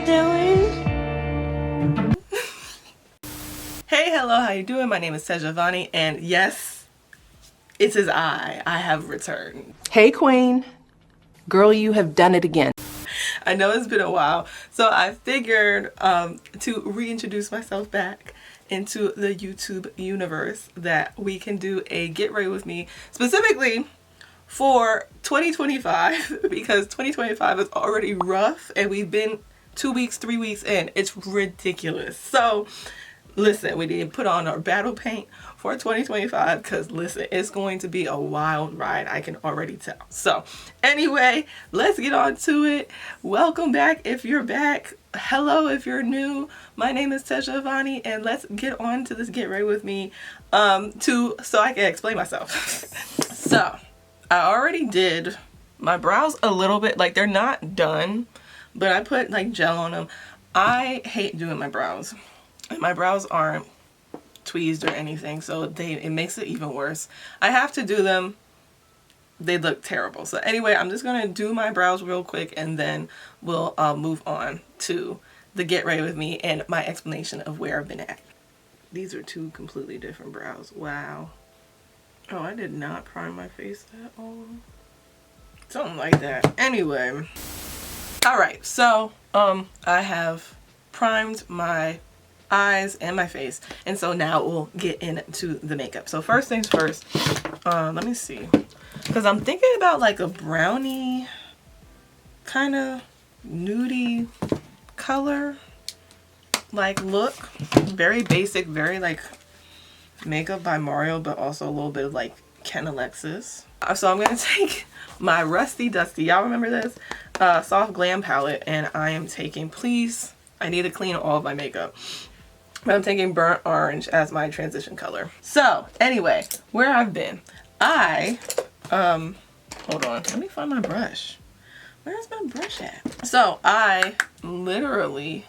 doing? Hey, hello, how you doing? My name is Tehja Avanni, and yes, it is I have returned. Hey, queen. Girl, you have done it again. I know it's been a while, so I figured to reintroduce myself back into the YouTube universe that we can do a get ready with me specifically for 2025 because 2025 is already rough and we've been 2 weeks, 3 weeks in. It's ridiculous. So listen, we need to put on our battle paint for 2025 because listen, it's going to be a wild ride. I can already tell. So anyway, let's get on to it. Welcome back if you're back. Hello if you're new. My name is Tehja Avanni and let's get on to this get ready with me so I can explain myself. So I already did my brows a little bit, like they're not done, but I put like gel on them. I hate doing my brows. And my brows aren't tweezed or anything, so it makes it even worse. I have to do them. They look terrible. So anyway, I'm just going to do my brows real quick and then we'll move on to the get ready with me and my explanation of where I've been at. These are two completely different brows. Wow. Oh, I did not prime my face at all. Something like that. Anyway. Alright, so I have primed my eyes and my face, and so now we'll get into the makeup. So first things first, let me see, because I'm thinking about like a brownie kind of nudie color like look, very basic, very like Makeup by Mario, but also a little bit of like Ken Alexis. So I'm gonna take my Rusty Dusty, y'all remember this, soft glam palette, and I am taking, please, I need to clean all of my makeup, but I'm taking burnt orange as my transition color. So anyway, where I've been, hold on, let me find my brush. Where's my brush at? So I literally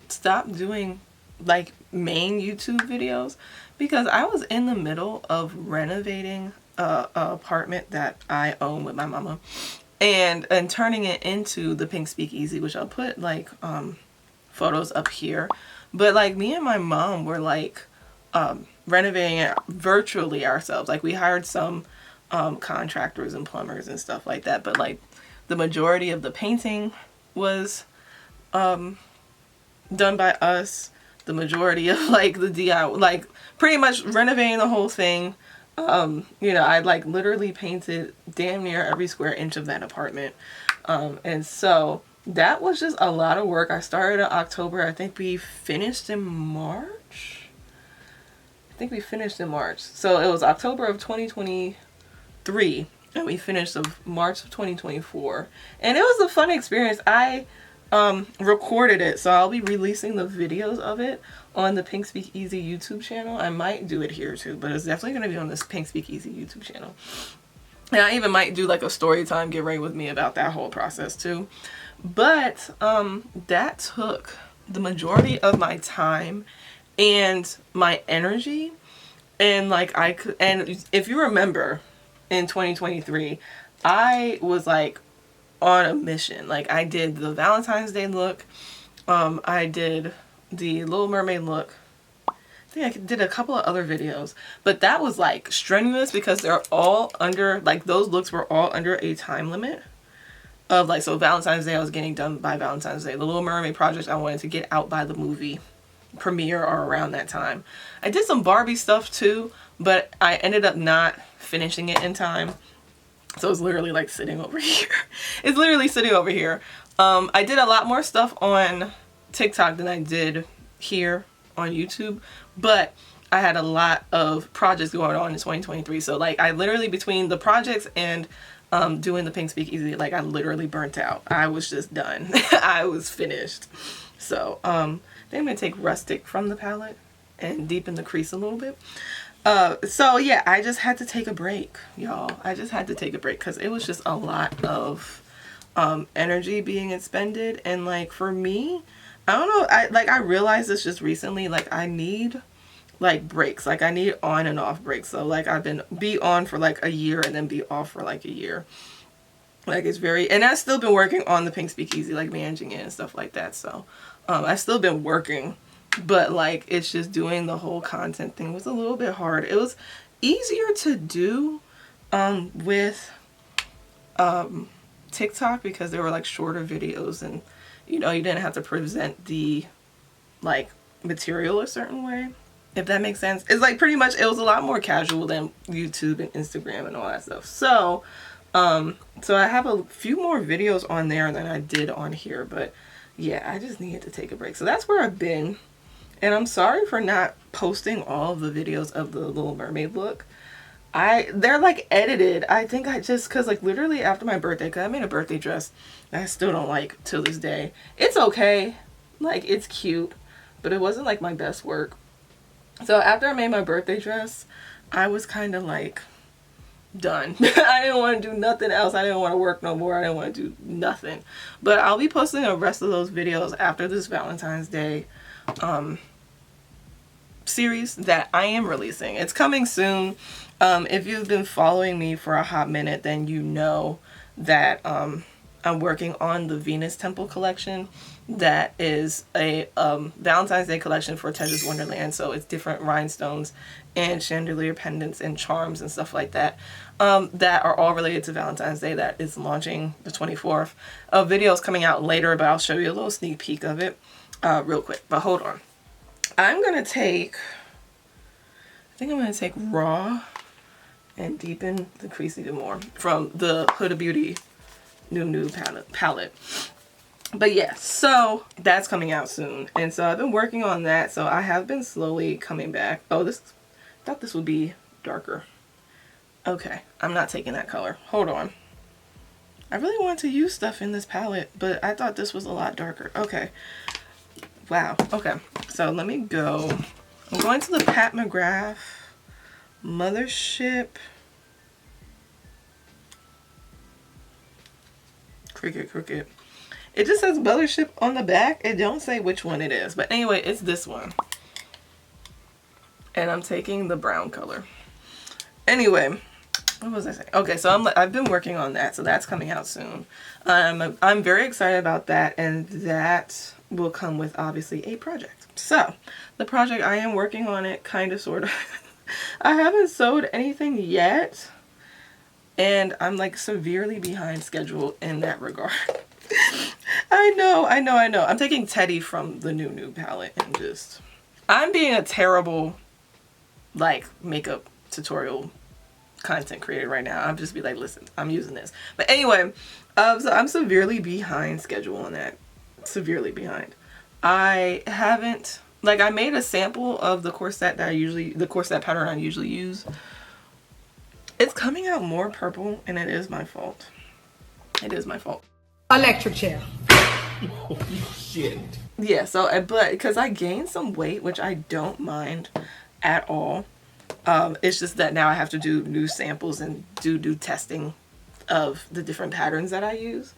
stopped doing like main YouTube videos because I was in the middle of renovating a apartment that I own with my mama and turning it into the Pink Speakeasy, which I'll put like photos up here. But like me and my mom were like renovating it virtually ourselves. Like we hired some contractors and plumbers and stuff like that, but like the majority of the painting was done by us. The majority of like the DIY, like pretty much renovating the whole thing. You know, I like literally painted damn near every square inch of that apartment. And so that was just a lot of work. I started in October. I think we finished in March. So it was October of 2023 and we finished of March of 2024. And it was a fun experience. I recorded it, so I'll be releasing the videos of it on the Pink Speakeasy YouTube channel. I might do it here too, but it's definitely going to be on this Pink Speakeasy YouTube channel. And I even might do like a story time get ready with me about that whole process too. But that took the majority of my time and my energy, and like and if you remember in 2023 I was like on a mission. Like I did the Valentine's Day look, I did the Little Mermaid look, I think I did a couple of other videos, but that was like strenuous because they're all under, like those looks were all under a time limit of like, so Valentine's Day I was getting done by Valentine's Day. The Little Mermaid project I wanted to get out by the movie premiere or around that time. I did some Barbie stuff too, but I ended up not finishing it in time. So it's literally like sitting over here. It's literally sitting over here. I did a lot more stuff on TikTok than I did here on YouTube, but I had a lot of projects going on in 2023. So like I literally, between the projects and doing the Pink Speakeasy, like I literally burnt out. I was just done. I was finished. So then I'm gonna take Rustic from the palette and deepen the crease a little bit. So yeah, I just had to take a break, y'all. I just had to take a break because it was just a lot of energy being expended. And like for me, I don't know, I realized this just recently, like I need like breaks. Like I need on and off breaks. So like I've been be on for like a year and then be off for like a year. Like it's very, and I've still been working on the pink speakeasy, like managing it and stuff like that. So I've still been working, but like it's just doing the whole content thing was a little bit hard. It was easier to do with TikTok because there were like shorter videos, and you know, you didn't have to present the like material a certain way, if that makes sense. It's like pretty much, it was a lot more casual than YouTube and Instagram and all that stuff. So so I have a few more videos on there than I did on here, but yeah, I just needed to take a break. So that's where I've been, and I'm sorry for not posting all of the videos of the Little Mermaid look. They're like edited. I think I just, cause like literally after my birthday, cause I made a birthday dress that I still don't like till this day. It's okay, like it's cute, but it wasn't like my best work. So after I made my birthday dress, I was kind of like done. I didn't want to do nothing else. I didn't want to work no more. I didn't want to do nothing. But I'll be posting the rest of those videos after this Valentine's Day series that I am releasing. It's coming soon. If you've been following me for a hot minute, then you know that I'm working on the Venus Temple collection. That is a Valentine's Day collection for Tehja's Wonderland. So it's different rhinestones and chandelier pendants and charms and stuff like that that are all related to Valentine's Day. That is launching the 24th. A video is coming out later, but I'll show you a little sneak peek of it real quick. But hold on. I'm going to take, I think I'm going to take Raw and deepen the crease even more from the Huda Beauty Nude palette. But yeah, so that's coming out soon. And so I've been working on that. So I have been slowly coming back. Oh, I thought this would be darker. Okay, I'm not taking that color. Hold on. I really wanted to use stuff in this palette, but I thought this was a lot darker. Okay. Wow. Okay. So let me go. I'm going to the Pat McGrath Mothership Crooked. It just says Mothership on the back. It don't say which one it is. But anyway, it's this one. And I'm taking the brown color. Anyway, what was I saying? Okay, so I've been working on that. So that's coming out soon. I'm very excited about that. And that will come with obviously a project. So the project, I am working on it kind of sort of. I haven't sewed anything yet. And I'm like severely behind schedule in that regard. I know. I'm taking Teddy from the Nude palette and just, I'm being a terrible like makeup tutorial content creator right now. I'm just be like, listen, I'm using this. But anyway, so I'm severely behind schedule on that. Severely behind. I haven't, like I made a sample of the corset that the corset pattern I usually use. It's coming out more purple, and it is my fault. It is my fault. Electric chair. Oh, shit. Yeah, so, but because I gained some weight, which I don't mind at all. It's just that now I have to do new samples and do testing of the different patterns that I use.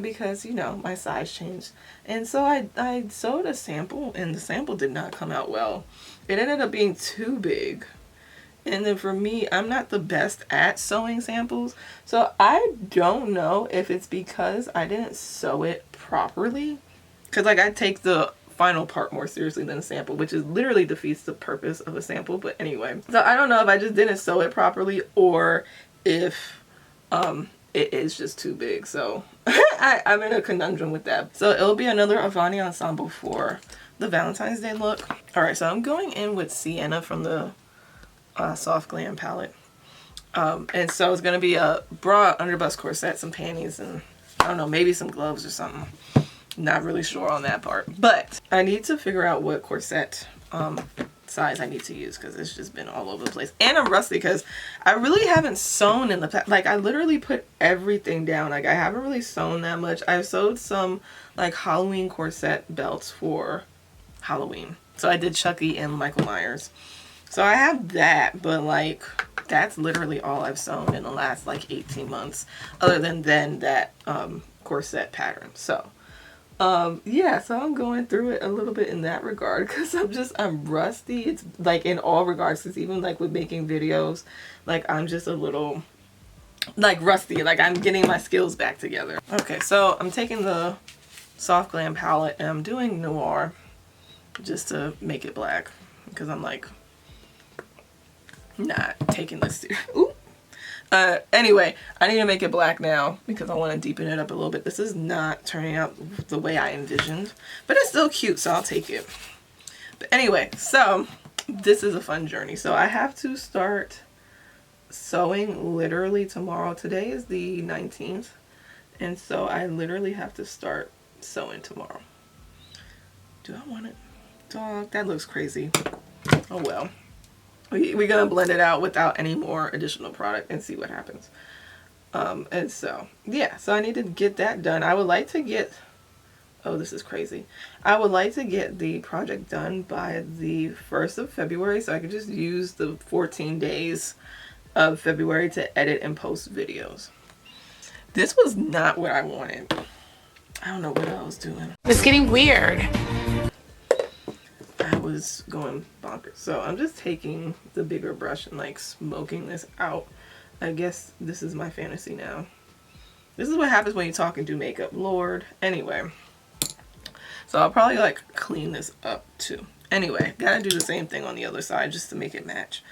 Because, you know, my size changed. And so I sewed a sample, and the sample did not come out well. It ended up being too big. And then for me, I'm not the best at sewing samples. So I don't know if it's because I didn't sew it properly. Because like I take the final part more seriously than a sample, which is literally defeats the purpose of a sample. But anyway, so I don't know if I just didn't sew it properly or if it is just too big. So I'm in a conundrum with that. So it'll be another Avanni ensemble for the Valentine's Day look. Alright, so I'm going in with Sienna from the Soft Glam palette. And so it's going to be a bra, underbust corset, some panties, and I don't know, maybe some gloves or something. Not really sure on that part. But I need to figure out what corset size I need to use because it's just been all over the place. And I'm rusty because I really haven't sewn in the past. Like I literally put everything down. Like I haven't really sewn that much. I've sewed some like Halloween corset belts for Halloween. So I did Chucky and Michael Myers. So I have that, but like that's literally all I've sewn in the last like 18 months other than that corset pattern. So yeah, so I'm going through it a little bit in that regard because I'm rusty. It's like in all regards, because even like with making videos, like I'm just a little like rusty. Like I'm getting my skills back together. Okay, so I'm taking the Soft Glam palette and I'm doing Noir just to make it black because I'm like not taking this serious. Ooh. Anyway, I need to make it black now because I want to deepen it up a little bit. This is not turning out the way I envisioned, but it's still cute, so I'll take it. But anyway, so this is a fun journey. So I have to start sewing literally tomorrow. Today is the 19th, and so I literally have to start sewing tomorrow. Do I want it? Dog, that looks crazy. Oh well. We're gonna blend it out without any more additional product and see what happens. And so yeah, so I need to get that done. I would like to get, oh this is crazy, I would like to get the project done by the 1st of February so I can just use the 14 days of February to edit and post videos. This was not what I wanted. I don't know what I was doing. It's getting weird. I was going bonkers. So I'm just taking the bigger brush and like smoking this out. I guess this is my fantasy now. This is what happens when you talk and do makeup, Lord. Anyway, so I'll probably like clean this up too. Anyway, gotta do the same thing on the other side just to make it match.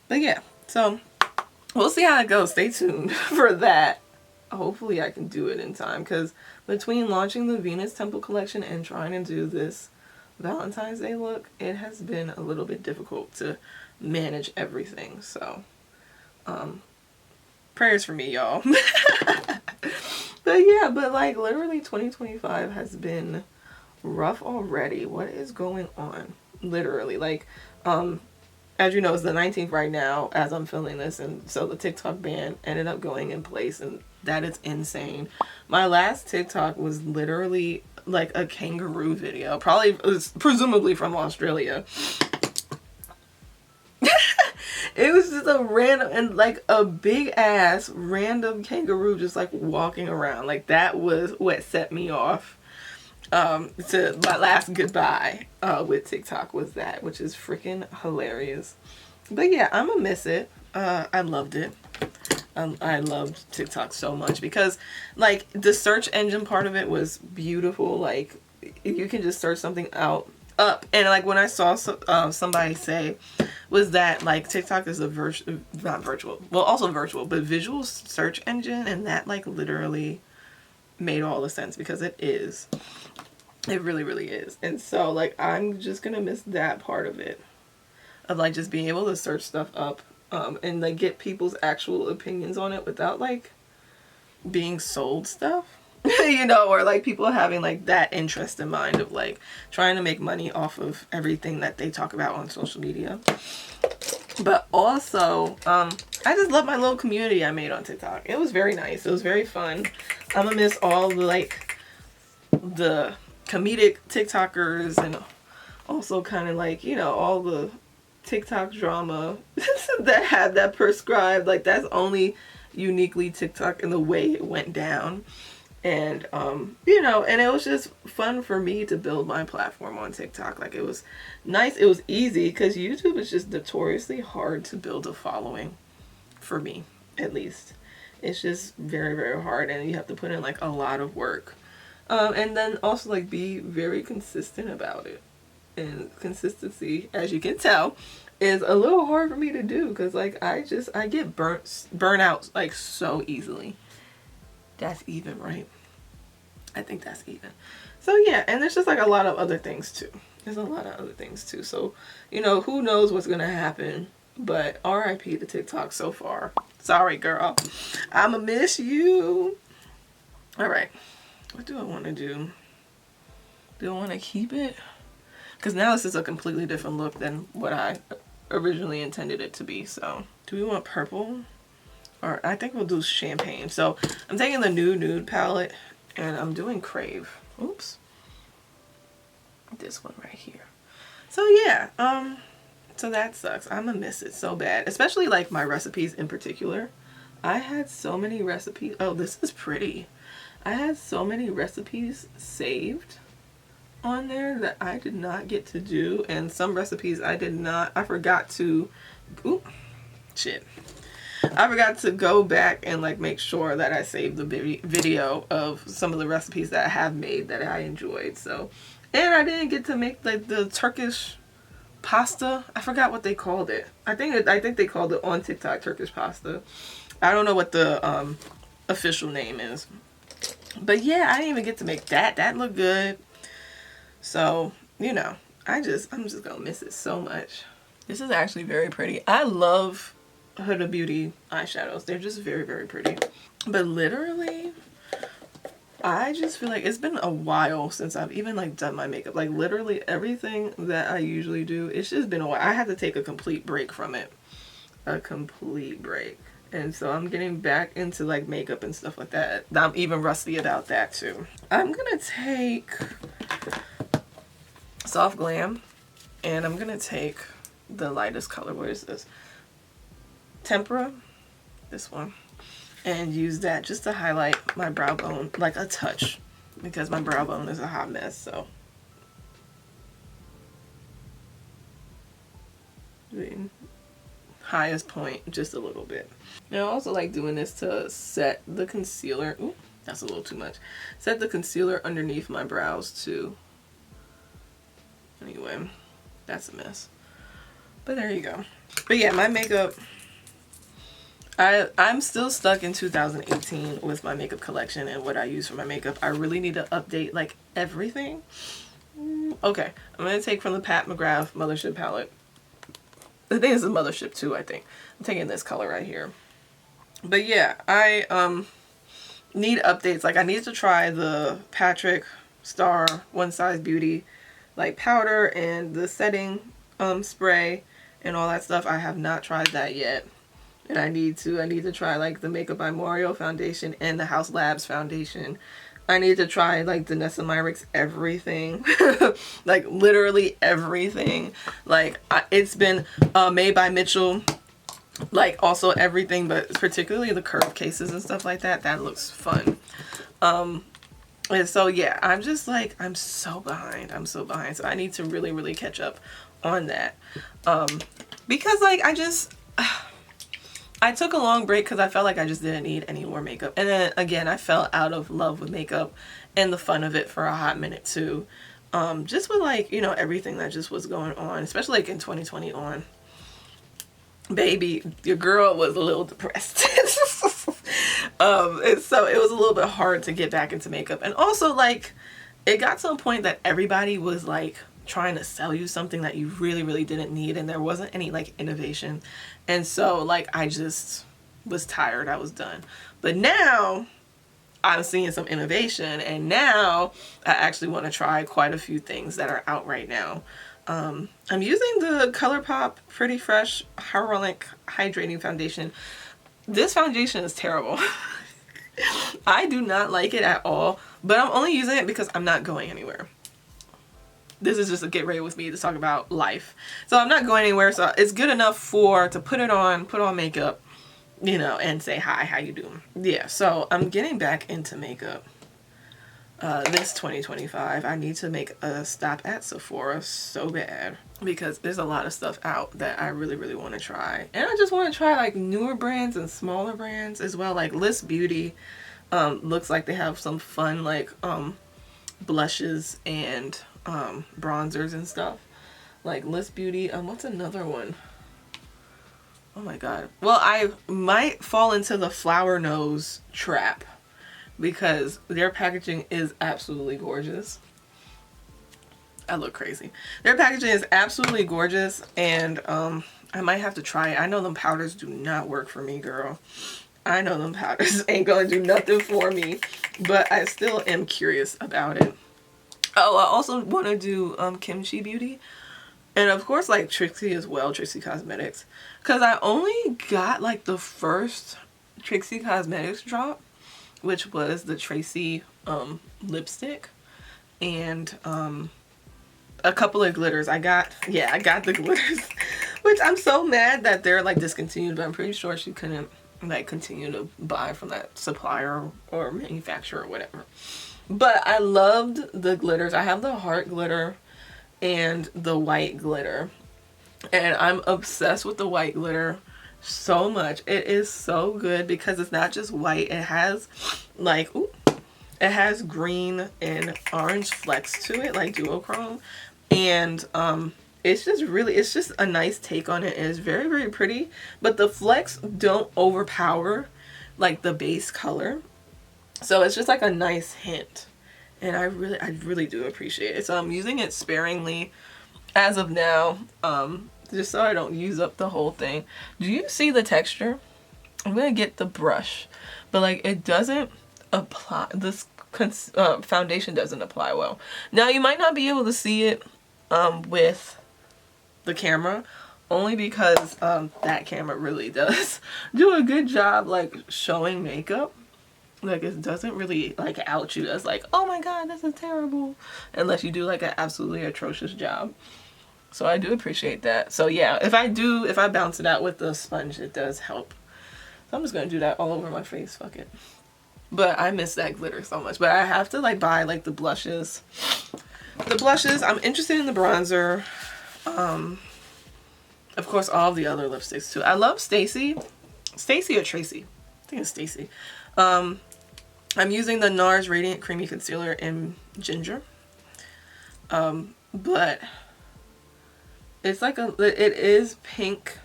But yeah, so we'll see how it goes. Stay tuned for that. Hopefully I can do it in time because between launching the Venus Temple collection and trying to do this Valentine's Day look, it has been a little bit difficult to manage everything. So prayers for me, y'all. But yeah, but like literally 2025 has been rough already. What is going on? Literally, like as you know, it's the 19th right now as I'm filming this, and so the TikTok ban ended up going in place, and that is insane. My last TikTok was literally like a kangaroo video, probably it was presumably from Australia. It was just a random and like a big ass random kangaroo just like walking around. Like that was what set me off to my last goodbye with TikTok was that, which is freaking hilarious. But yeah, I'm gonna miss it. I loved it. I loved TikTok so much because like the search engine part of it was beautiful. Like you can just search something up, and like when I saw somebody say was that like TikTok is a not virtual, well also virtual, but visual search engine, and that like literally made all the sense because it is. It really, really is. And so like I'm just gonna miss that part of it, of like just being able to search stuff up and like get people's actual opinions on it without like being sold stuff. You know, or like people having like that interest in mind of like trying to make money off of everything that they talk about on social media. But also I just love my little community I made on TikTok. It was very nice. It was very fun. I'm gonna miss all the like the comedic TikTokers and also kind of like, you know, all the TikTok drama that had that prescribed, like that's only uniquely TikTok in the way it went down. And you know, and it was just fun for me to build my platform on TikTok. Like it was nice, it was easy, because YouTube is just notoriously hard to build a following, for me at least. It's just very, very hard, and you have to put in like a lot of work, and then also like be very consistent about it. And consistency, as you can tell, is a little hard for me to do because like I get burnt out like so easily. That's even, right? I think that's even. So yeah, and there's just like a lot of other things too. There's a lot of other things too. So, you know, who knows what's gonna happen, but RIP to TikTok so far. Sorry, girl. I'ma miss you. All right, what do I want to do? Do I want to keep it? Because now this is a completely different look than what I originally intended it to be. So do we want purple? Or I think we'll do champagne. So I'm taking the Nude palette and I'm doing Crave. Oops. This one right here. So yeah, so that sucks. I'm gonna miss it so bad. Especially like my recipes in particular. I had so many recipes. Oh, this is pretty. I had so many recipes saved on there that I did not get to do, and some recipes I forgot to, oop, shit. I forgot to go back and like make sure that I saved the video of some of the recipes that I have made that I enjoyed. So, and I didn't get to make like the Turkish pasta. I forgot what they called it. I think they called it on TikTok Turkish pasta. I don't know what the official name is. But yeah, I didn't even get to make that. That looked good. So, you know, I'm just gonna miss it so much. This is actually very pretty. I love Huda Beauty eyeshadows. They're just very, very pretty. But literally, I just feel like it's been a while since I've even like done my makeup. Like literally everything that I usually do, it's just been a while. I had to take a complete break from it. A complete break. And so I'm getting back into like makeup and stuff like that. I'm even rusty about that too. I'm gonna take Soft Glam and I'm gonna take the lightest color. Where is this? Tempera, this one, and use that just to highlight my brow bone like a touch because my brow bone is a hot mess. So the highest point just a little bit. And I also like doing this to set the concealer. Ooh, that's a little too much. Set the concealer underneath my brows too. Anyway, that's a mess. But there you go. But yeah, my makeup, I'm still stuck in 2018 with my makeup collection and what I use for my makeup. I really need to update like everything. Okay, I'm going to take from the Pat McGrath Mothership palette. I think this is Mothership too, I think. I'm taking this color right here. But yeah, I need updates. Like I need to try the Patrick Star One Size Beauty like powder and the setting spray and all that stuff. I have not tried that yet. And I need to try like the Makeup by Mario foundation and the House Labs foundation. I need to try like Danessa Myricks everything. Like literally everything. Like it's been Made by Mitchell. Like also everything, but particularly the curved cases and stuff like that. That looks fun. And so yeah, I'm just like, I'm so behind. I'm so behind. So I need to really, really catch up on that. Because like I took a long break because I felt like I just didn't need any more makeup. And then again, I fell out of love with makeup and the fun of it for a hot minute too. Just with like, you know, everything that just was going on, especially like in 2020 on. Baby, your girl was a little depressed. And so it was a little bit hard to get back into makeup. And also like, it got to a point that everybody was like trying to sell you something that you really, really didn't need. And there wasn't any like innovation. And so like, I just was tired. I was done. But now I'm seeing some innovation. And now I actually want to try quite a few things that are out right now. I'm using the Colourpop Pretty Fresh Hyaluronic Hydrating Foundation. This foundation is terrible. I do not like it at all, but I'm only using it because I'm not going anywhere. This is just a get ready with me to talk about life. So I'm not going anywhere, so it's good enough to put it on, put on makeup, you know, and say hi, how you doing? Yeah, so I'm getting back into makeup. This 2025, I need to make a stop at Sephora so bad because there's a lot of stuff out that I really, really want to try. And I just want to try like newer brands and smaller brands as well. Like Liss Beauty looks like they have some fun like blushes and bronzers and stuff. Like Liss Beauty, what's another one? Oh my god. Well, I might fall into the flower nose trap, because their packaging is absolutely gorgeous. I look crazy. Their packaging is absolutely gorgeous, and I might have to try it. I know them powders do not work for me, girl. I know them powders ain't gonna do nothing for me, but I still am curious about it. Oh, I also want to do Kimchi Beauty, and of course like Trixie as well, Trixie Cosmetics, because I only got like the first Trixie Cosmetics drop, which was the Tracy lipstick, and a couple of glitters. I got the glitters, which I'm so mad that they're like discontinued, but I'm pretty sure she couldn't like continue to buy from that supplier or manufacturer or whatever. But I loved the glitters. I have the heart glitter and the white glitter, and I'm obsessed with the white glitter. so much. It is so good because it's not just white. It has like, ooh, it has green and orange flecks to it, like duochrome. And it's just really, it's just a nice take on it. It's very, very pretty, but the flecks don't overpower like the base color. So it's just like a nice hint. And I really do appreciate it. So I'm using it sparingly as of now, just so I don't use up the whole thing. Do you see the texture? I'm gonna get the brush, but like it doesn't apply, this foundation doesn't apply well. Now you might not be able to see it with the camera, only because that camera really does do a good job like showing makeup. Like it doesn't really like out you as like, oh my god, this is terrible, unless you do like an absolutely atrocious job. So I do appreciate that. So yeah, if I bounce it out with the sponge, it does help. So I'm just gonna do that all over my face, fuck it. But I miss that glitter so much. But I have to like buy like the blushes. The blushes, I'm interested in the bronzer. Of course, all the other lipsticks too. I love Stacy or Tracy. I think it's Stacy. I'm using the NARS Radiant Creamy Concealer in Ginger. But it's like it is pink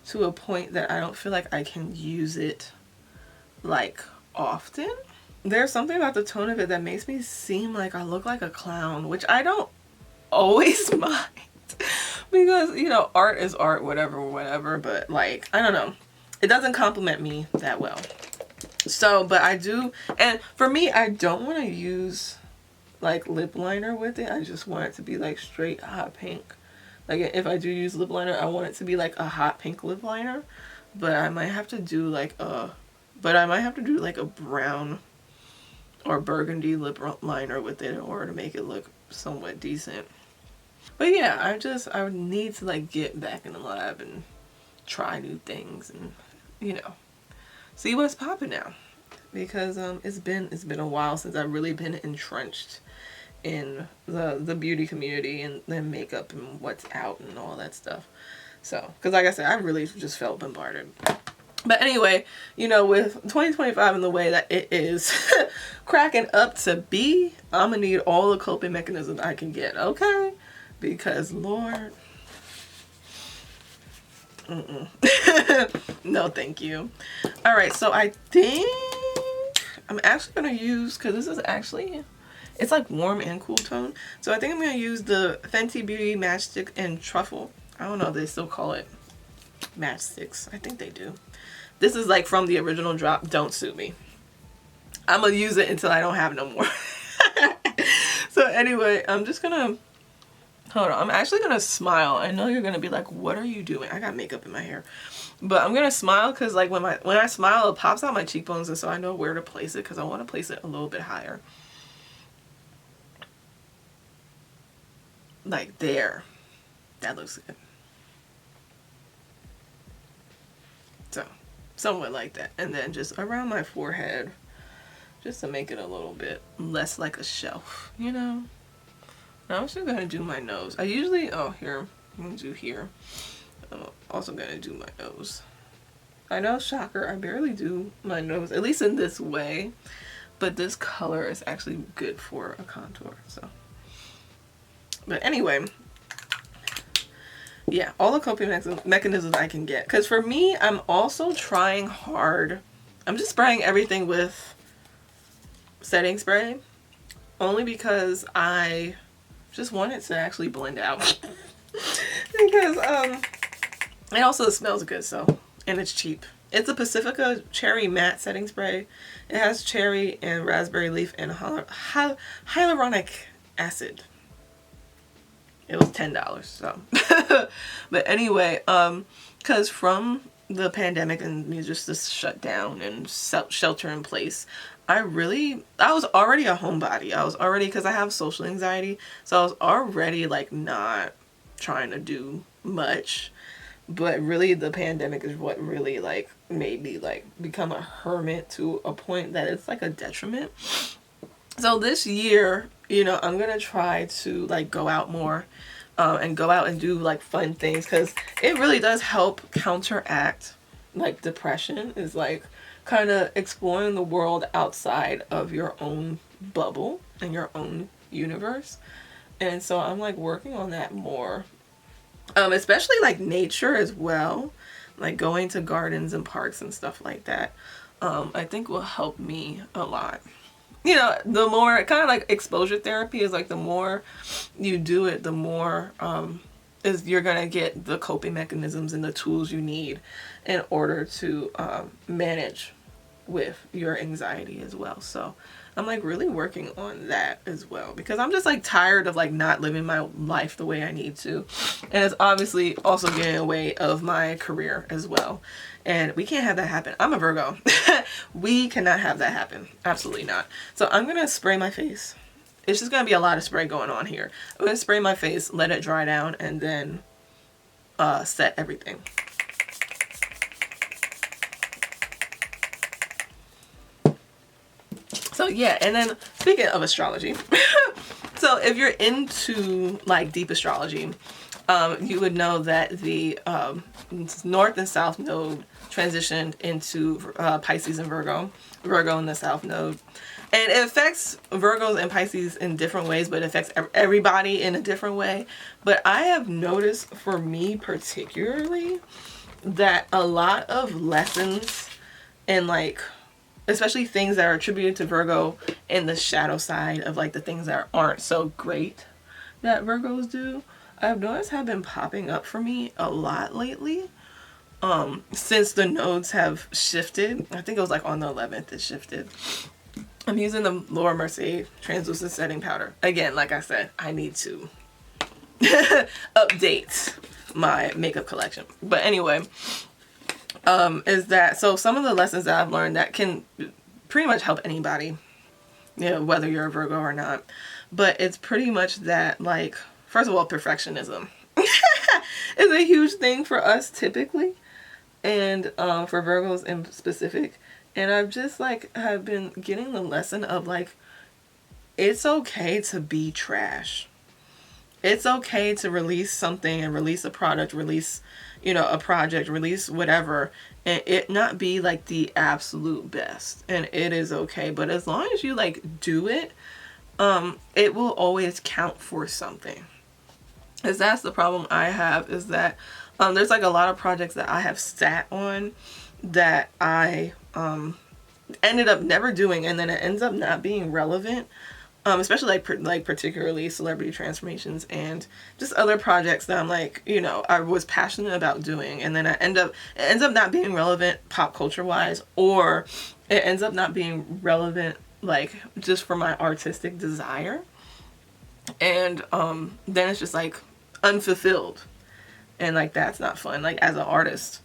to a point that I don't feel like I can use it like often. There's something about the tone of it that makes me seem like I look like a clown, which I don't always mind. Because, you know, art is art, whatever, but like, I don't know. It doesn't compliment me that well. So, but I do, and for me, I don't want to use like lip liner with it. I just want it to be like straight hot pink. Like if I do use lip liner, I want it to be like a hot pink lip liner. But I might have to do like a brown or burgundy lip liner with it in order to make it look somewhat decent. But yeah, I would need to like get back in the lab and try new things and, you know, see what's popping now. Because it's been a while since I've really been entrenched in the beauty community and then makeup and what's out and all that stuff. So, because like I said, I really just felt bombarded. But anyway, you know, with 2025 in the way that it is cracking up to be, I'm gonna need all the coping mechanisms I can get, okay? Because Lord, no thank you. All right, so I think I'm actually gonna use, because this is actually, it's like warm and cool tone, so I think I'm gonna use the Fenty Beauty Matchstick and Truffle. I don't know if they still call it Matchsticks. I think they do. This is like from the original drop. Don't sue me. I'm gonna use it until I don't have no more. So anyway, I'm just gonna, hold on, I'm actually gonna smile. I know you're gonna be like, what are you doing? I got makeup in my hair. But I'm gonna smile because like when I smile, it pops out my cheekbones, and so I know where to place it because I want to place it a little bit higher. Like there. That looks good. So, somewhat like that. And then just around my forehead, just to make it a little bit less like a shelf, you know? Now I'm still gonna do my nose. I usually, oh here, I'm gonna do here. I'm also gonna do my nose. I know, shocker, I barely do my nose, at least in this way, but this color is actually good for a contour, so. But anyway, yeah, all the coping mechanisms I can get. Because for me, I'm also trying hard. I'm just spraying everything with setting spray, only because I just want it to actually blend out. Because it also smells good, so, and it's cheap. It's a Pacifica Cherry Matte Setting Spray. It has cherry and raspberry leaf and hyaluronic acid. It was $10, so. But anyway, because from the pandemic and just this shutdown and shelter in place, I was already a homebody. I was already, because I have social anxiety, so I was already like not trying to do much. But really the pandemic is what really like made me like become a hermit to a point that it's like a detriment. So this year, you know, I'm gonna try to like go out more and go out and do like fun things, because it really does help counteract like depression is like kind of exploring the world outside of your own bubble and your own universe. And so I'm like working on that more, especially like nature as well, like going to gardens and parks and stuff like that. I think will help me a lot. You know, the more kind of like exposure therapy is like the more you do it, the more is you're gonna get the coping mechanisms and the tools you need in order to manage with your anxiety as well. So I'm like really working on that as well, because I'm just like tired of like not living my life the way I need to, and it's obviously also getting in the way of my career as well, and we can't have that happen. I'm a Virgo. We cannot have that happen. Absolutely not. So I'm gonna spray my face. It's just gonna be a lot of spray going on here. I'm gonna spray my face, let it dry down, and then set everything. So yeah, and then speaking of astrology, so if you're into like deep astrology, you would know that the North and South node transitioned into Pisces and Virgo in the South node. And it affects Virgos and Pisces in different ways, but it affects everybody in a different way. But I have noticed for me particularly that a lot of lessons and like, especially things that are attributed to Virgo in the shadow side of like the things that aren't so great that Virgos do, I've noticed have been popping up for me a lot lately. Since the nodes have shifted. I think it was like on the 11th it shifted. I'm using the Laura Mercier translucent setting powder. Again, like I said, I need to update my makeup collection. But anyway, is that so some of the lessons that I've learned that can pretty much help anybody, you know, whether you're a Virgo or not. But it's pretty much that, like, first of all, perfectionism is a huge thing for us typically, and for Virgos in specific. And I've just like have been getting the lesson of like, it's okay to be trash. It's okay to release something and release a product, release, you know, a project, release whatever, and it not be like the absolute best. And it is okay. But as long as you like do it, it will always count for something. Because that's the problem I have, is that there's like a lot of projects that I have sat on that I ended up never doing, and then it ends up not being relevant, especially like particularly celebrity transformations and just other projects that I'm like, you know, I was passionate about doing, and then it ends up not being relevant pop culture wise, or it ends up not being relevant like just for my artistic desire, and then it's just like unfulfilled, and like that's not fun. Like as an artist,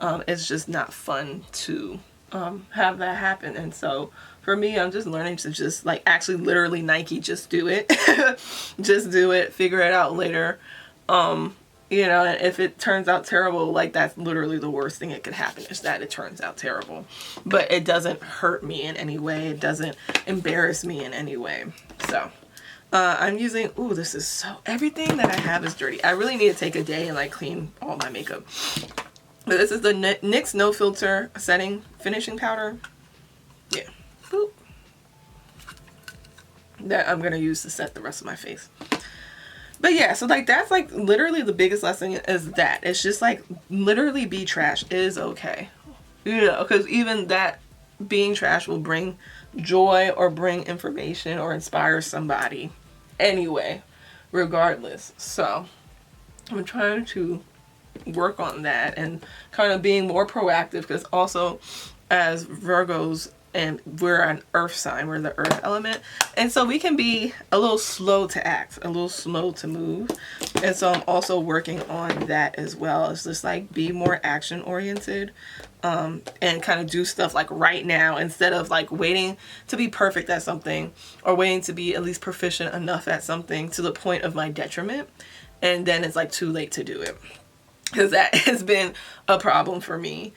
it's just not fun to have that happen. And so for me, I'm just learning to just like actually literally Nike, just do it. Just do it, figure it out later. You know, and if it turns out terrible, like that's literally the worst thing that could happen, is that it turns out terrible. But it doesn't hurt me in any way. It doesn't embarrass me in any way. So I'm using, ooh, this is so, everything that I have is dirty. I really need to take a day and like clean all my makeup. But this is the NYX No Filter Setting Finishing Powder. Yeah. Boop. That I'm going to use to set the rest of my face. But yeah, so like that's like literally the biggest lesson is that. It's just like literally be trash is okay. You know, because even that being trash will bring joy or bring information or inspire somebody anyway, regardless. So I'm trying to work on that and kind of being more proactive, because also as Virgos, and we're an earth sign, we're the earth element, and so we can be a little slow to act, a little slow to move. And so I'm also working on that as well. It's just like be more action oriented, and kind of do stuff like right now, instead of like waiting to be perfect at something, or waiting to be at least proficient enough at something to the point of my detriment, and then it's like too late to do it. Because that has been a problem for me.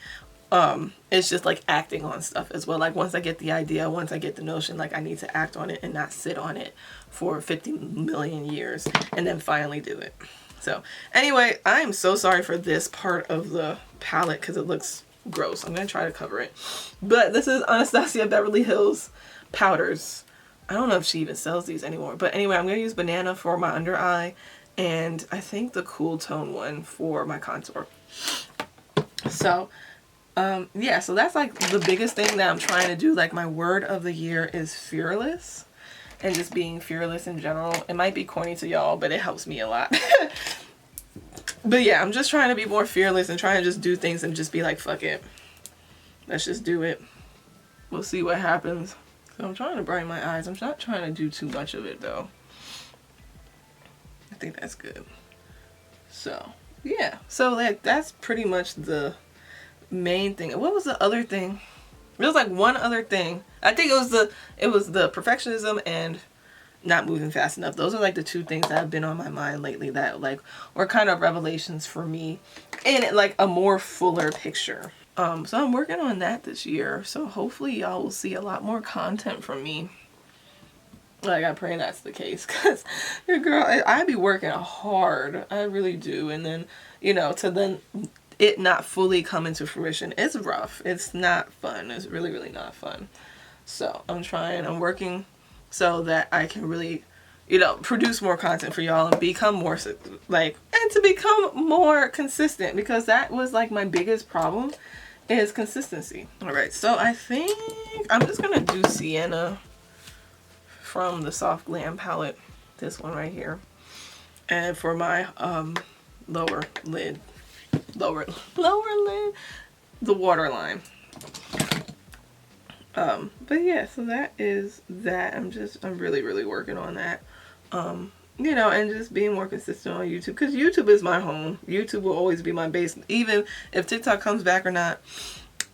It's just like acting on stuff as well. Like once I get the idea, once I get the notion, like I need to act on it and not sit on it for 50 million years and then finally do it. So anyway, I am so sorry for this part of the palette because it looks gross. I'm going to try to cover it. But this is Anastasia Beverly Hills powders. I don't know if she even sells these anymore. But anyway, I'm going to use Banana for my under eye. And I think the Cool Tone one for my contour. So, yeah. So that's like the biggest thing that I'm trying to do. Like my word of the year is fearless. And just being fearless in general. It might be corny to y'all, but it helps me a lot. But yeah, I'm just trying to be more fearless and trying to just do things and just be like, fuck it. Let's just do it. We'll see what happens. So I'm trying to brighten my eyes. I'm not trying to do too much of it though. I think that's good. So yeah. So like that's pretty much the main thing. What was the other thing? There was like one other thing. I think it was the perfectionism and not moving fast enough. Those are like the two things that have been on my mind lately that like were kind of revelations for me in like a more fuller picture. So I'm working on that this year. So hopefully y'all will see a lot more content from me. Like I pray that's the case, because your girl, I be working hard. I really do. And then, you know, to then it not fully come into fruition, it's rough. It's not fun. It's really, really not fun. So I'm working so that I can really, you know, produce more content for y'all and become more like, and to become more consistent, because that was like my biggest problem is consistency. All right. So I think I'm just going to do Sienna from the Soft Glam palette. This one right here. And for my lower lid, the waterline. But yeah, so that is that. I'm really, really working on that. You know, and just being more consistent on YouTube, because YouTube is my home. YouTube will always be my base. Even if TikTok comes back or not,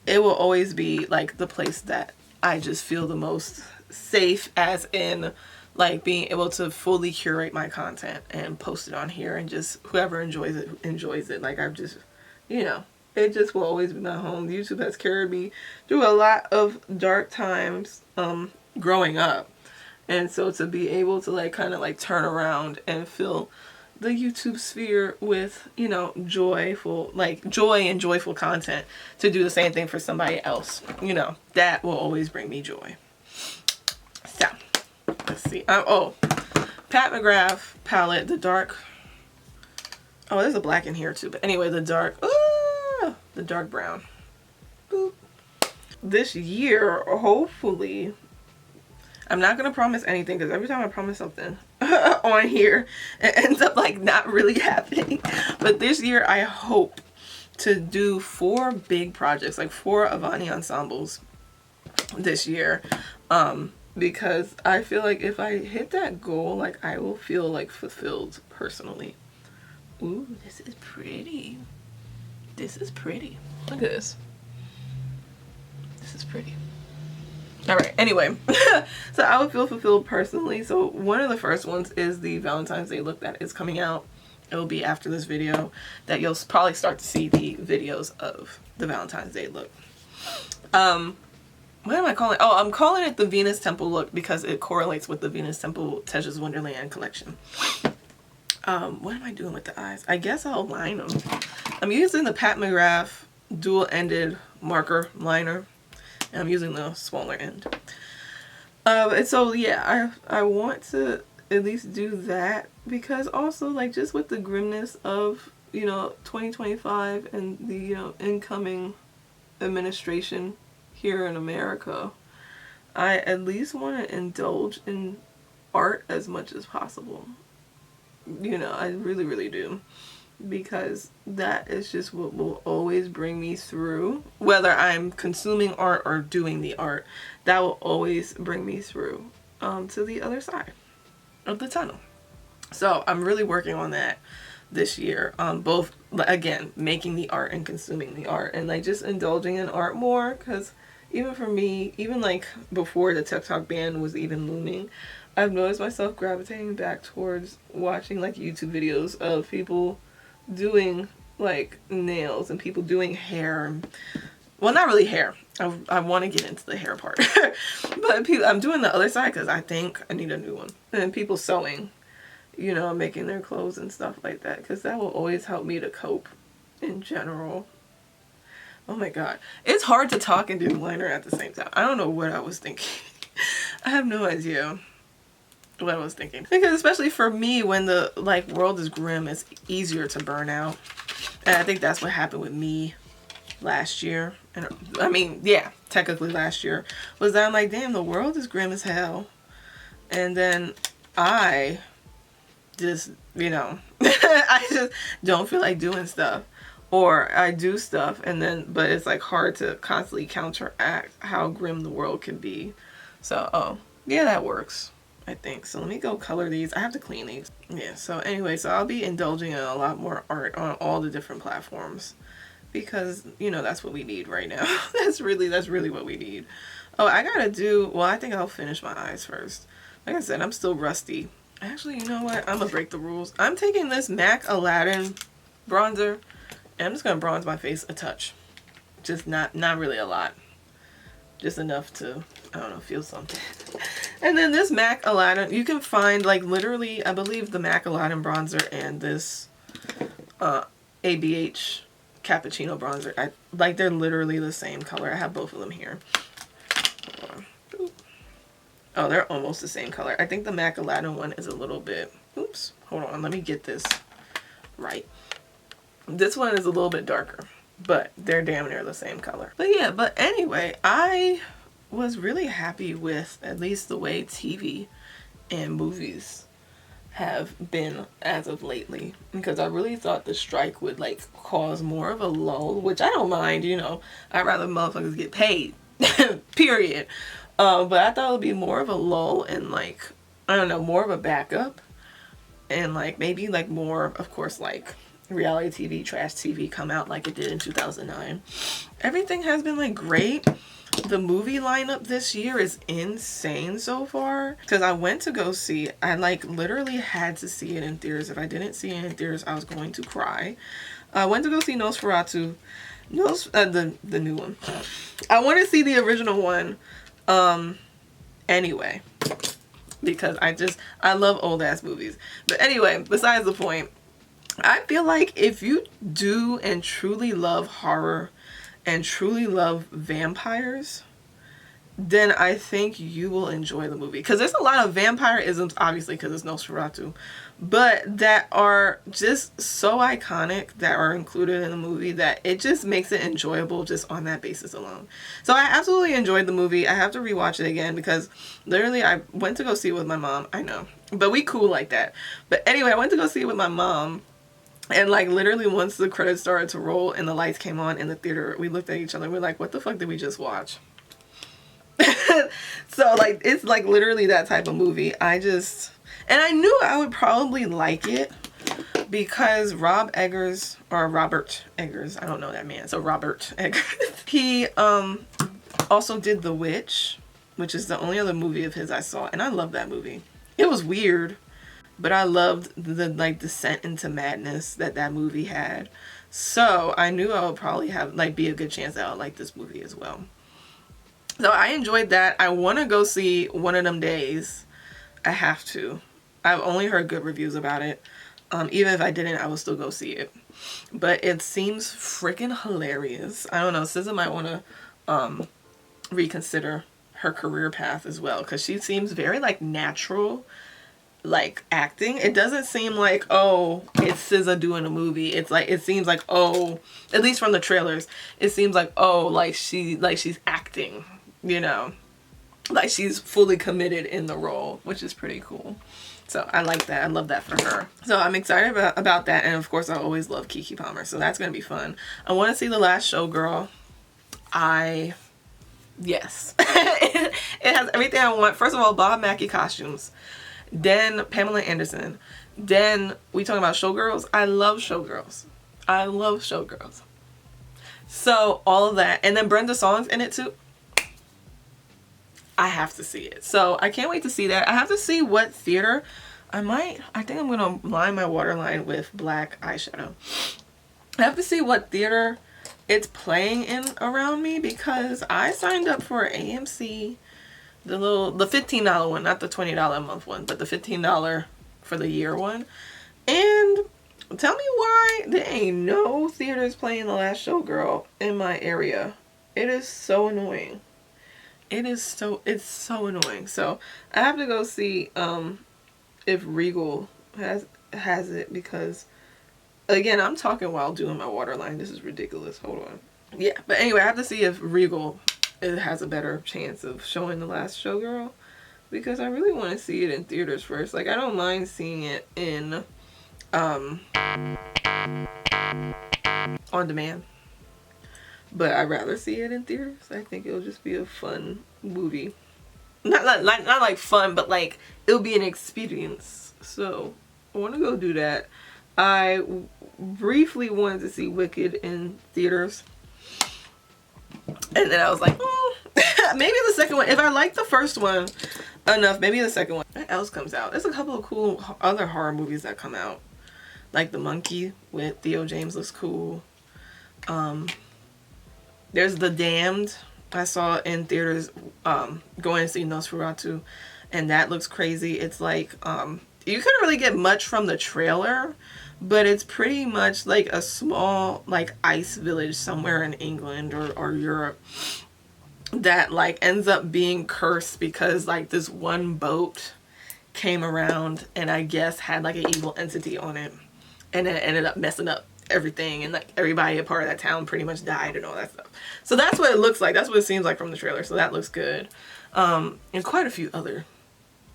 it will always be like the place that I just feel the most safe, as in like being able to fully curate my content and post it on here, and just whoever enjoys it. Like I've just, you know, it just will always be my home. YouTube has carried me through a lot of dark times growing up. And so to be able to like kind of like turn around and fill the YouTube sphere with, you know, joy and joyful content, to do the same thing for somebody else, you know, that will always bring me joy. So let's see. Oh, Pat McGrath palette, the dark. Oh, there's a black in here too. But anyway, the dark brown. Boop. This year, hopefully, I'm not going to promise anything, because every time I promise something on here, it ends up like not really happening. But this year, I hope to do 4 big projects, like 4 Avanni ensembles this year. Because I feel like if I hit that goal, like I will feel like fulfilled personally. Ooh, this is pretty. This is pretty. Look at this. This is pretty. Alright, anyway. So I would feel fulfilled personally. So one of the first ones is the Valentine's Day look that is coming out. It will be after this video that you'll probably start to see the videos of the Valentine's Day look. What am I calling it? Oh, I'm calling it the Venus Temple look because it correlates with the Venus Temple Tehja's Wonderland collection. What am I doing with the eyes? I guess I'll line them. I'm using the Pat McGrath dual-ended marker liner. And I'm using the smaller end. And so, yeah, I want to at least do that, because also, like, just with the grimness of, you know, 2025 and the, you know, incoming administration here in America, I at least want to indulge in art as much as possible. You know, I really, really do. Because that is just what will always bring me through. Whether I'm consuming art or doing the art, that will always bring me through to the other side of the tunnel. So I'm really working on that this year. Both, again, making the art and consuming the art. And like just indulging in art more. Because even for me, even like before the TikTok ban was even looming, I've noticed myself gravitating back towards watching like YouTube videos of people doing like nails and people doing hair. Well, not really hair. I want to get into the hair part. But I'm doing the other side because I think I need a new one. And people sewing, you know, making their clothes and stuff like that, because that will always help me to cope in general. Oh my god. It's hard to talk and do liner at the same time. I don't know what I was thinking. I have no idea what I was thinking. Because especially for me, when the like world is grim, it's easier to burn out. And I think that's what happened with me last year. And I mean, yeah, technically last year. Was that I'm like, damn, the world is grim as hell. And then I just, you know, I just don't feel like doing stuff. Or I do stuff and then, but it's like hard to constantly counteract how grim the world can be. So, oh, yeah, that works, I think. So let me go color these. I have to clean these. Yeah, so anyway, so I'll be indulging in a lot more art on all the different platforms. Because, you know, that's what we need right now. That's really what we need. Oh, I gotta do, well, I think I'll finish my eyes first. Like I said, I'm still rusty. Actually, you know what? I'm gonna break the rules. I'm taking this MAC Aladdin bronzer. And I'm just going to bronze my face a touch. Just not really a lot. Just enough to, I don't know, feel something. And then this MAC Aladdin, you can find like literally, I believe the MAC Aladdin bronzer and this ABH Cappuccino bronzer. Like they're literally the same color. I have both of them here. Oh, they're almost the same color. I think the MAC Aladdin one is a little bit, oops, hold on, let me get this right. This one is a little bit darker, but they're damn near the same color. But yeah, but anyway, I was really happy with at least the way TV and movies have been as of lately, because I really thought the strike would like cause more of a lull, which I don't mind, you know. I'd rather motherfuckers get paid, period. But I thought it would be more of a lull and like, I don't know, more of a backup, and like maybe like more, of course, like reality TV, trash TV come out like it did in 2009. Everything has been like great. The movie lineup this year is insane so far, because I went to go see, I like literally had to see it in theaters. If I didn't see it in theaters, I was going to cry. I went to go see Nosferatu, the new one. I want to see the original one anyway, because I love old ass movies. But anyway, besides the point, I feel like if you do and truly love horror and truly love vampires, then I think you will enjoy the movie. Because there's a lot of vampire-isms, obviously, because it's Nosferatu, but that are just so iconic that are included in the movie that it just makes it enjoyable just on that basis alone. So I absolutely enjoyed the movie. I have to rewatch it again because literally I went to go see it with my mom. I know, but we cool like that. But anyway, I went to go see it with my mom. And like literally once the credits started to roll and the lights came on in the theater, we looked at each other and we're like, what the fuck did we just watch? So like it's like literally that type of movie. And I knew I would probably like it because Robert Eggers, I don't know that man, so Robert Eggers, he also did The Witch, which is the only other movie of his I saw, and I love that movie. It was weird, but I loved the like descent into madness that movie had. So I knew I would probably have like be a good chance that I would like this movie as well. So I enjoyed that. I want to go see One of Them Days. I have to. I've only heard good reviews about it. Even if I didn't, I would still go see it. But it seems freaking hilarious. I don't know. SZA might want to reconsider her career path as well, because she seems very like natural, like acting. It doesn't seem like, oh, it's SZA doing a movie. It's like, it seems like, oh, at least from the trailers, it seems like, oh, like she's acting, you know, like she's fully committed in the role, which is pretty cool. So I like that. I love that for her. So I'm excited about that. And of course, I always love Keke Palmer. So that's going to be fun. I want to see The Last Showgirl. Yes. It has everything I want. First of all, Bob Mackie costumes. Then Pamela Anderson. Then we talking about Showgirls. I love Showgirls. I love Showgirls. So all of that. And then Brenda Song's in it too. I have to see it. So I can't wait to see that. I have to see what theater. I think I'm going to line my waterline with black eyeshadow. I have to see what theater it's playing in around me, because I signed up for AMC, the $15 one, not the $20 a month one, but the $15 for the year one. And Tell me why there ain't no theaters playing The Last Showgirl in my area. It is so annoying. It's so annoying. So I have to go see if Regal has it, because again, I'm talking while doing my waterline. This is ridiculous. Hold on. Yeah, but anyway, I have to see if Regal has a better chance of showing The Last Showgirl, because I really want to see it in theaters first. Like, I don't mind seeing it in on demand, but I'd rather see it in theaters. I think it'll just be a fun movie. Not like fun, but like it'll be an experience. So I want to go do that. I briefly wanted to see Wicked in theaters, and then I was like, maybe the second one. If I like the first one enough, maybe the second one. What else comes out? There's a couple of cool other horror movies that come out. Like The Monkey with Theo James looks cool. There's The Damned. I saw in theaters going to see Nosferatu, and that looks crazy. It's like you couldn't really get much from the trailer, but it's pretty much like a small like ice village somewhere in England or Europe that like ends up being cursed because like this one boat came around and I guess had like an evil entity on it, and then it ended up messing up everything, and like everybody a part of that town pretty much died and all that stuff. So that's what it looks like. That's what it seems like from the trailer. So that looks good. And quite a few other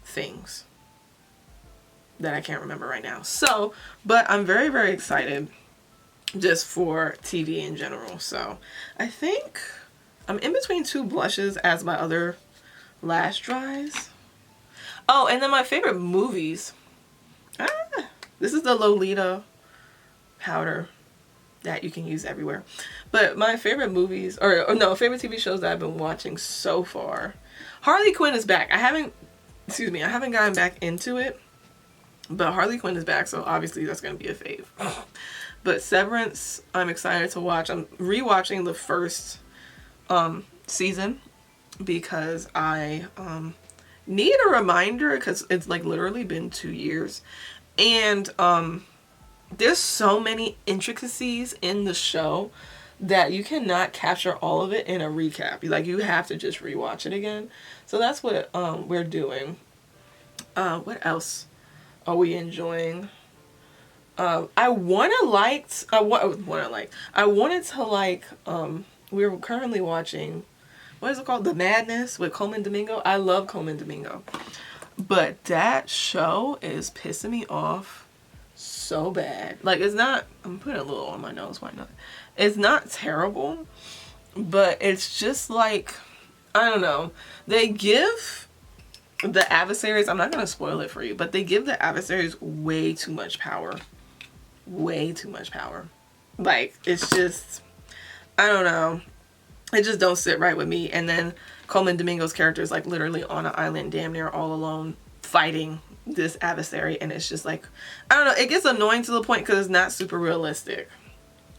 things that I can't remember right now. So, but I'm very, very excited just for TV in general. So I think I'm in between two blushes as my other lash dries. Oh, and then my favorite movies. This is the Lolita powder that you can use everywhere. But my favorite movies, or no, favorite TV shows that I've been watching so far. Harley Quinn is back. I haven't gotten back into it, but Harley Quinn is back, so obviously that's going to be a fave. But Severance, I'm excited to watch. I'm rewatching the first season because I need a reminder, because it's like literally been 2 years, and there's so many intricacies in the show that you cannot capture all of it in a recap. Like, you have to just rewatch it again. So that's what we're doing. What else are we enjoying? I wanted to like we're currently watching, what is it called? The Madness with Coleman Domingo. I love Coleman Domingo, but that show is pissing me off so bad. Like, it's not, I'm putting a little on my nose, why not? It's not terrible, but it's just like, I don't know. They give the adversaries, I'm not going to spoil it for you, but they give the adversaries way too much power. Way too much power. Like, it's just, I don't know. It just don't sit right with me. And then Coleman Domingo's character is like literally on an island damn near all alone fighting this adversary, and it's just like, I don't know, it gets annoying to the point because it's not super realistic.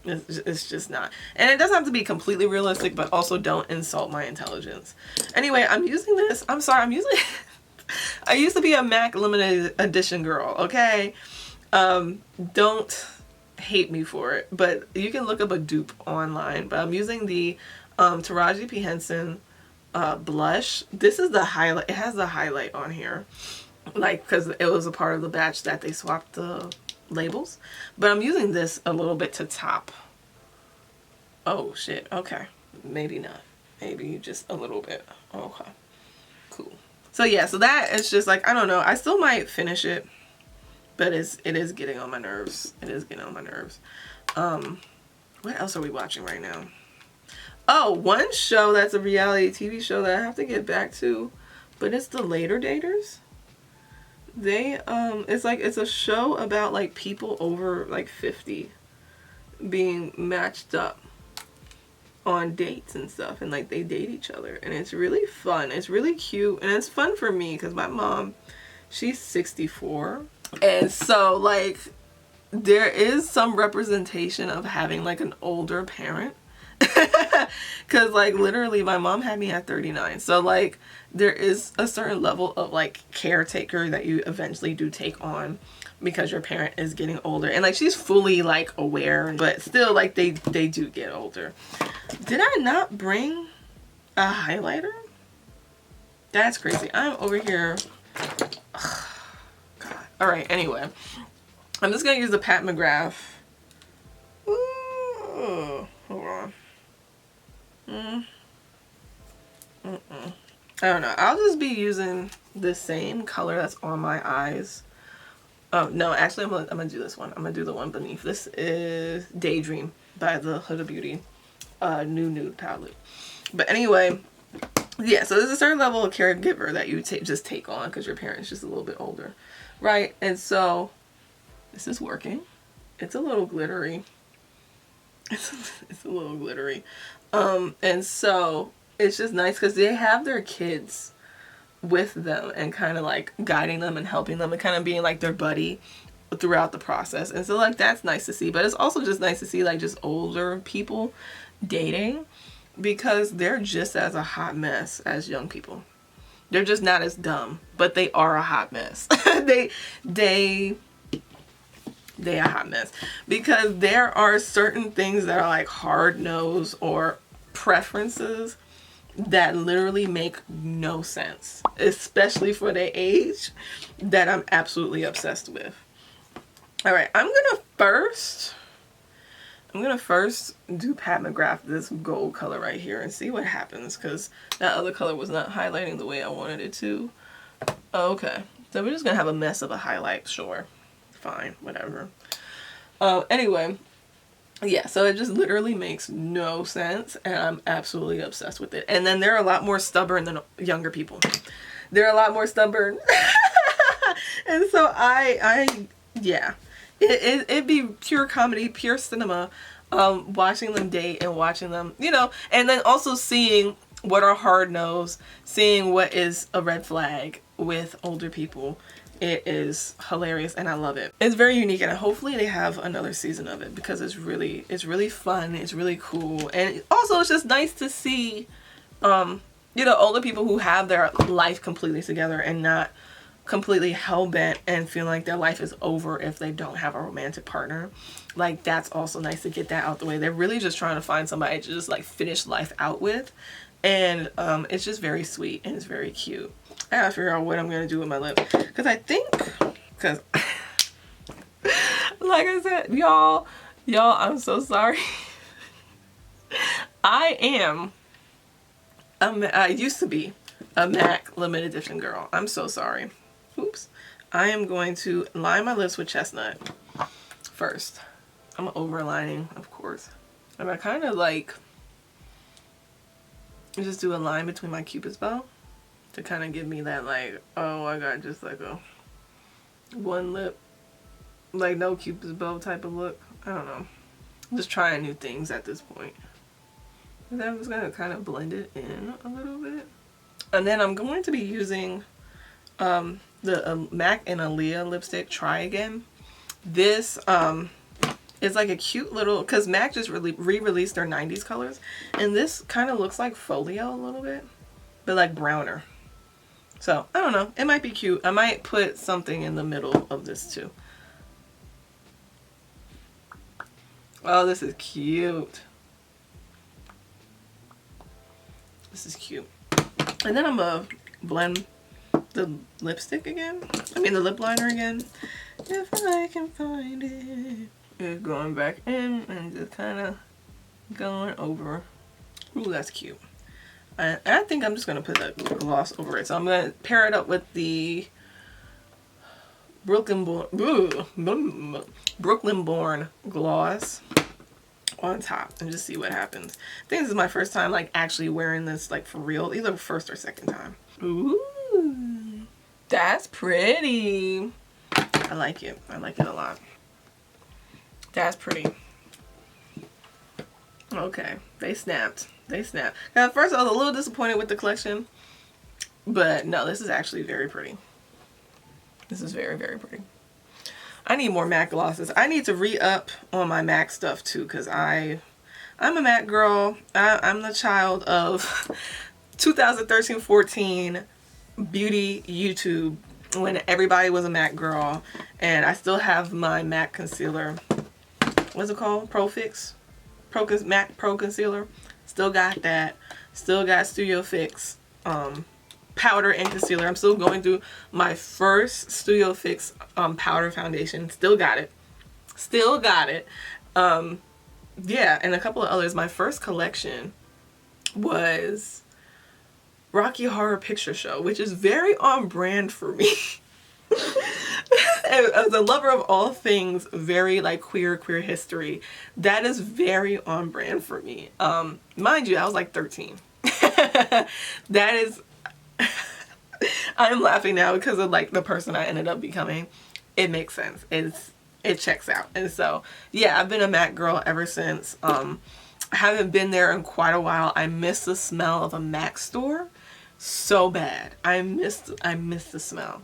It's just not. And it doesn't have to be completely realistic, but also don't insult my intelligence. Anyway, I'm using this. I'm sorry, I'm using I used to be a MAC limited edition girl, okay? Don't hate me for it, but you can look up a dupe online. But I'm using the Taraji P. Henson blush. This is the highlight. It has the highlight on here, like, because it was a part of the batch that they swapped the labels. But I'm using this a little bit to top. Oh shit, okay, maybe not, maybe just a little bit. Okay, cool. So yeah, so that is just like, I don't know, I still might finish it, but it is getting on my nerves. It is getting on my nerves. What else are we watching right now? Oh, one show that's a reality TV show that I have to get back to, but it's The Later Daters. They it's like, it's a show about like people over like 50 being matched up on dates and stuff, and like they date each other, and it's really fun. It's really cute, and it's fun for me because my mom, she's 64, and so like there is some representation of having like an older parent. Because like literally my mom had me at 39, so like there is a certain level of like caretaker that you eventually do take on because your parent is getting older. And like she's fully like aware, but still like they do get older. Did I not bring a highlighter? That's crazy. I'm over here. Ugh, God. All right, anyway. I'm just going to use the Pat McGrath. Ooh, hold on. I don't know. I'll just be using the same color that's on my eyes. Oh, no, actually, I'm gonna do this one. I'm gonna do the one beneath. This is Daydream by the Huda Beauty Nude palette. But anyway, yeah, so there's a certain level of caregiver that you just take on because your parent's just a little bit older, right? And so this is working. It's a little glittery. It's a little glittery. And so it's just nice because they have their kids with them and kind of like guiding them and helping them and kind of being like their buddy throughout the process. And so like that's nice to see, but it's also just nice to see like just older people dating because they're just as a hot mess as young people. They're just not as dumb, but they are a hot mess. they a hot mess because there are certain things that are like hard nose or preferences that literally make no sense, especially for their age, that I'm absolutely obsessed with. All right, I'm gonna first do Pat McGrath this gold color right here and see what happens because that other color was not highlighting the way I wanted it to. Okay, so we're just gonna have a mess of a highlight, sure, fine, whatever. Anyway, yeah, so it just literally makes no sense and I'm absolutely obsessed with it. And then they're a lot more stubborn than younger people. They're a lot more stubborn. And so yeah, it'd be pure comedy, pure cinema, watching them date and watching them, you know, and then also seeing what are hard nose, seeing what is a red flag with older people. It is hilarious and I love it. It's very unique and hopefully they have another season of it because it's really fun, it's really cool, and also it's just nice to see you know, older people who have their life completely together and not completely hell-bent and feeling like their life is over if they don't have a romantic partner. Like that's also nice to get that out the way. They're really just trying to find somebody to just like finish life out with, and it's just very sweet and it's very cute. I gotta figure out what I'm gonna do with my lip because I think, like I said, y'all, I'm so sorry. I used to be a MAC limited edition girl. I'm so sorry. Oops. I am going to line my lips with chestnut first. I'm overlining, of course. I'm gonna kind of like just do a line between my cupid's bow to kind of give me that like, oh, I got just like a one lip, like no cupid's bow type of look. I don't know. I'm just trying new things at this point. And then I'm just gonna kind of blend it in a little bit. And then I'm going to be using the MAC and Aaliyah lipstick Try Again. This is like a cute little, because MAC just re-released their 90s colors, and this kind of looks like folio a little bit, but like browner. So I don't know, it might be cute. I might put something in the middle of this too. Oh, this is cute. This is cute. And then I'm gonna blend the lipstick again. I mean the lip liner again. If I can find it. Just going back in and just kind of going over. Ooh, that's cute. And I think I'm just gonna put that gloss over it. So I'm gonna pair it up with the Brooklyn Born gloss on top and just see what happens. I think this is my first time like actually wearing this like for real, either first or second time. Ooh, that's pretty. I like it. I like it a lot. That's pretty. Okay, they snapped. They snapped. Now, at first I was a little disappointed with the collection, but no, this is actually very pretty. This is very, very pretty. I need more MAC glosses. I need to re-up on my MAC stuff too, because I'm a MAC girl. I'm the child of 2013-14 beauty YouTube when everybody was a MAC girl, and I still have my MAC concealer. What's it called? MAC Pro Concealer. Still got that. Still got Studio Fix powder and concealer. I'm still going through my first Studio Fix powder foundation. Still got it. Still got it. Yeah, and a couple of others. My first collection was Rocky Horror Picture Show, which is very on brand for me. As a lover of all things very like queer history, that is very on brand for me. Mind you, I was like 13. That is I'm laughing now because of like the person I ended up becoming. It makes sense. It checks out. And so yeah, I've been a MAC girl ever since. I haven't been there in quite a while. I miss the smell of a MAC store so bad. I miss the smell.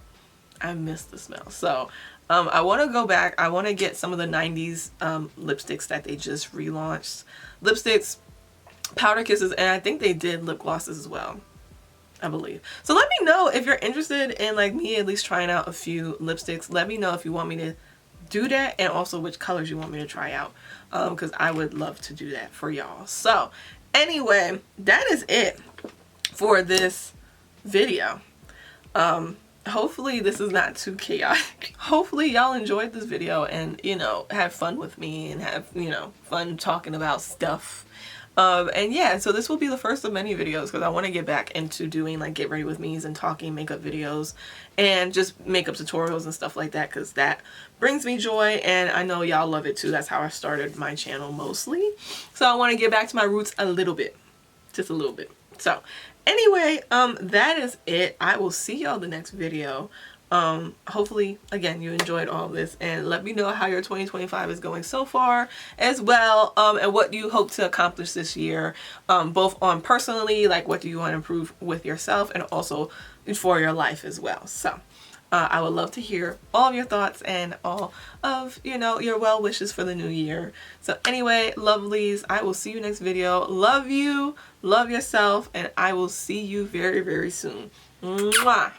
I miss the smell. So I want to go back. I want to get some of the 90s lipsticks that they just relaunched. Lipsticks, powder kisses, and I think they did lip glosses as well, I believe. So let me know if you're interested in like me at least trying out a few lipsticks. Let me know if you want me to do that, and also which colors you want me to try out, because I would love to do that for y'all. So anyway, that is it for this video. Hopefully this is not too chaotic. Hopefully y'all enjoyed this video and, you know, have fun with me and have, you know, fun talking about stuff. And yeah, so this will be the first of many videos because I want to get back into doing like get ready with me's and talking makeup videos and just makeup tutorials and stuff like that, because that brings me joy and I know y'all love it too. That's how I started my channel mostly. So I want to get back to my roots a little bit, just a little bit. So anyway, that is it. I will see y'all the next video. Hopefully again you enjoyed all this, and let me know how your 2025 is going so far as well, and what you hope to accomplish this year, both on personally, like what do you want to improve with yourself, and also for your life as well. So I would love to hear all of your thoughts and all of, you know, your well wishes for the new year. So anyway, lovelies, I will see you next video. Love you, love yourself, and I will see you very, very soon. Mwah.